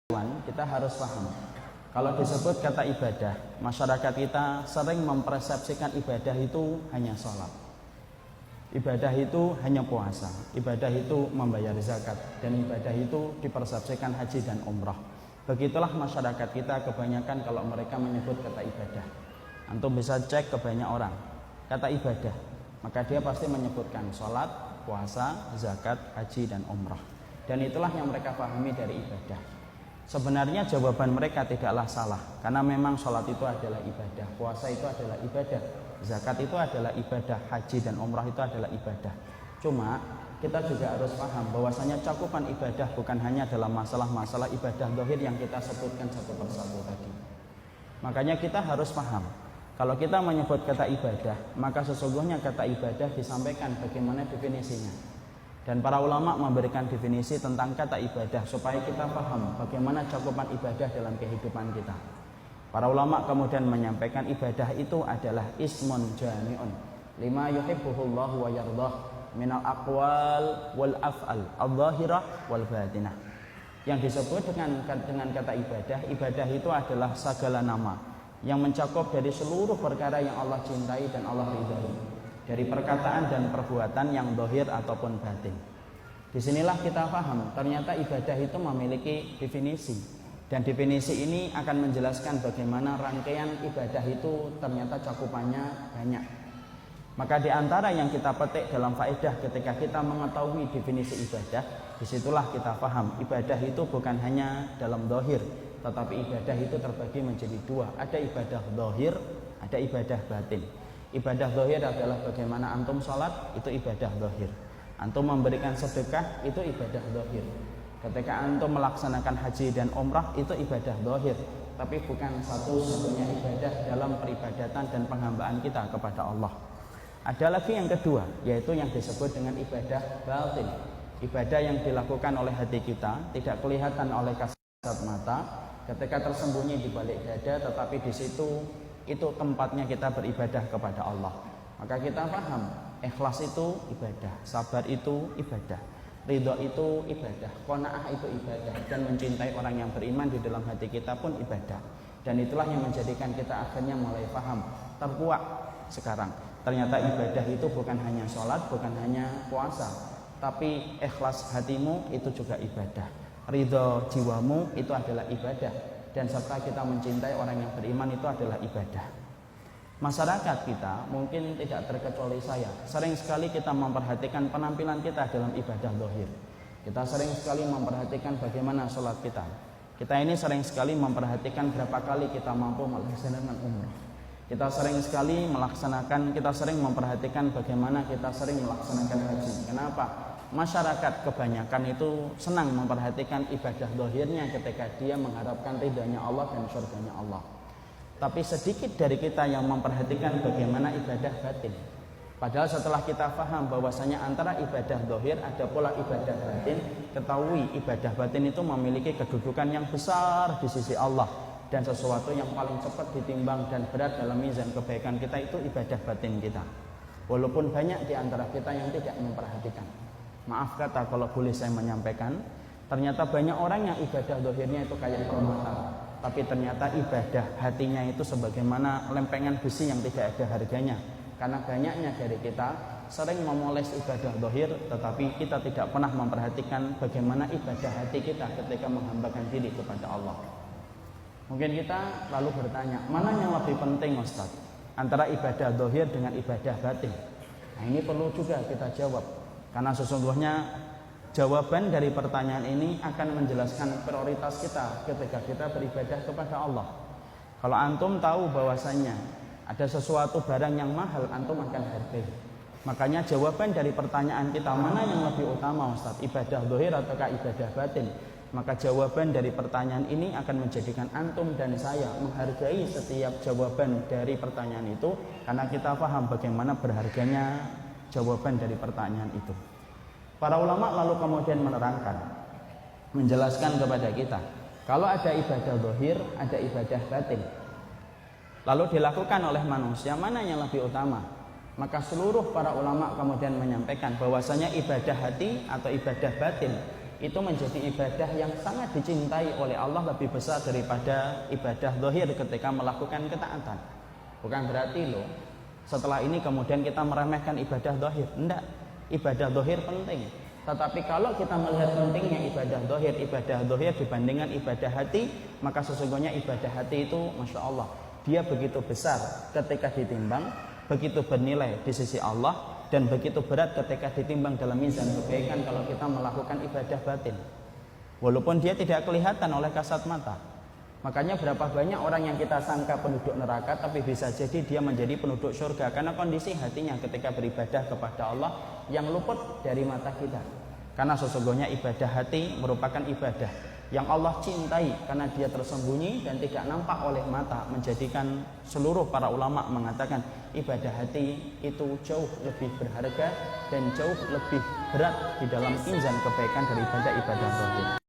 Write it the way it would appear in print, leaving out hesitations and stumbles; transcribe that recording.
kita harus paham. Kalau disebut kata ibadah, masyarakat kita sering mempersepsikan ibadah itu hanya sholat, ibadah itu hanya puasa, ibadah itu membayar zakat, dan ibadah itu dipersepsikan haji dan umrah. Begitulah masyarakat kita kebanyakan kalau mereka menyebut kata ibadah. Antum bisa cek ke banyak orang kata ibadah, maka dia pasti menyebutkan sholat, puasa, zakat, haji, dan umrah. Dan itulah yang mereka pahami dari ibadah. Sebenarnya jawaban mereka tidaklah salah, karena memang sholat itu adalah ibadah, puasa itu adalah ibadah, zakat itu adalah ibadah, haji dan umrah itu adalah ibadah. Cuma kita juga harus paham bahwasanya cakupan ibadah bukan hanya dalam masalah-masalah ibadah zahir yang kita sebutkan satu persatu tadi. Makanya kita harus paham, kalau kita menyebut kata ibadah, maka sesungguhnya kata ibadah disampaikan bagaimana definisinya. Dan para ulama memberikan definisi tentang kata ibadah supaya kita paham bagaimana cakupan ibadah dalam kehidupan kita. Para ulama kemudian menyampaikan ibadah itu adalah ismun jami'un lima yuhibbuhullahu wa yardah minal aqwal wal af'al adh-dhahirah wal batinah. Yang disebut dengan kata ibadah itu adalah segala nama yang mencakup dari seluruh perkara yang Allah cintai dan Allah ridhai, dari perkataan dan perbuatan yang zahir ataupun batin. Disinilah kita paham, ternyata ibadah itu memiliki definisi. Dan definisi ini akan menjelaskan bagaimana rangkaian ibadah itu ternyata cakupannya banyak. Maka di antara yang kita petik dalam faedah ketika kita mengetahui definisi ibadah, disitulah kita paham, ibadah itu bukan hanya dalam zahir, tetapi ibadah itu terbagi menjadi dua. Ada ibadah zahir, ada ibadah batin. Ibadah zahir adalah bagaimana antum sholat, itu ibadah zahir. Antum memberikan sedekah, itu ibadah zahir. Ketika antum melaksanakan haji dan umrah, itu ibadah zahir. Tapi bukan satu-satunya ibadah dalam peribadatan dan penghambaan kita kepada Allah. Ada lagi yang kedua, yaitu yang disebut dengan ibadah batin. Ibadah yang dilakukan oleh hati kita, tidak kelihatan oleh kasat mata, ketika tersembunyi di balik dada, tetapi di situ itu tempatnya kita beribadah kepada Allah. Maka kita paham, ikhlas itu ibadah, sabar itu ibadah, ridho itu ibadah, qanaah itu ibadah, dan mencintai orang yang beriman di dalam hati kita pun ibadah. Dan itulah yang menjadikan kita akhirnya mulai paham, terkuak sekarang. Ternyata ibadah itu bukan hanya sholat, bukan hanya puasa, tapi ikhlas hatimu itu juga ibadah, ridho jiwamu itu adalah ibadah, dan serta kita mencintai orang yang beriman itu adalah ibadah. Masyarakat kita mungkin tidak terkecuali saya, sering sekali kita memperhatikan penampilan kita dalam ibadah zahir. Kita sering sekali memperhatikan bagaimana sholat kita. Kita ini sering sekali memperhatikan berapa kali kita mampu melaksanakan umrah. Kita sering memperhatikan bagaimana kita sering melaksanakan haji. Kenapa? Masyarakat kebanyakan itu senang memperhatikan ibadah zahirnya ketika dia mengharapkan ridhanya Allah dan surganya Allah. Tapi sedikit dari kita yang memperhatikan bagaimana ibadah batin. Padahal setelah kita paham bahwasanya antara ibadah zahir ada pula ibadah batin, ketahui ibadah batin itu memiliki kedudukan yang besar di sisi Allah, dan sesuatu yang paling cepat ditimbang dan berat dalam mizan kebaikan kita itu ibadah batin kita. Walaupun banyak di antara kita yang tidak memperhatikan. Maaf kata kalau boleh saya menyampaikan, ternyata banyak orang yang ibadah zahirnya itu kayak permata, tapi ternyata ibadah hatinya itu sebagaimana lempengan besi yang tidak ada harganya. Karena banyaknya dari kita sering memoles ibadah zahir, tetapi kita tidak pernah memperhatikan bagaimana ibadah hati kita ketika menghambakan diri kepada Allah. Mungkin kita lalu bertanya, mana yang lebih penting Ustaz, antara ibadah zahir dengan ibadah batin? Nah, ini perlu juga kita jawab. Karena sesungguhnya jawaban dari pertanyaan ini akan menjelaskan prioritas kita ketika kita beribadah kepada Allah. Kalau antum tahu bahwasanya ada sesuatu barang yang mahal, antum akan hargai. Makanya jawaban dari pertanyaan kita, mana yang lebih utama Ustaz, ibadah zahir ataukah ibadah batin? Maka jawaban dari pertanyaan ini akan menjadikan antum dan saya menghargai setiap jawaban dari pertanyaan itu, karena kita paham bagaimana berharganya jawaban dari pertanyaan itu. Para ulama lalu kemudian menerangkan, menjelaskan kepada kita, kalau ada ibadah zahir, ada ibadah batin, lalu dilakukan oleh manusia, mana yang lebih utama? Maka seluruh para ulama kemudian menyampaikan bahwasanya ibadah hati atau ibadah batin itu menjadi ibadah yang sangat dicintai oleh Allah, lebih besar daripada ibadah zahir ketika melakukan ketaatan. Bukan berarti loh setelah ini kemudian kita meremehkan ibadah zahir. Enggak, ibadah zahir penting. Tetapi kalau kita melihat pentingnya ibadah zahir dibandingkan ibadah hati, maka sesungguhnya ibadah hati itu Masya Allah, dia begitu besar ketika ditimbang, begitu bernilai di sisi Allah, dan begitu berat ketika ditimbang dalam mizan kebaikan kalau kita melakukan ibadah batin, walaupun dia tidak kelihatan oleh kasat mata. Makanya berapa banyak orang yang kita sangka penduduk neraka, tapi bisa jadi dia menjadi penduduk surga karena kondisi hatinya ketika beribadah kepada Allah yang luput dari mata kita. Karena sesungguhnya ibadah hati merupakan ibadah yang Allah cintai karena dia tersembunyi dan tidak nampak oleh mata, menjadikan seluruh para ulama mengatakan ibadah hati itu jauh lebih berharga dan jauh lebih berat di dalam mizan kebaikan daripada ibadah zahir.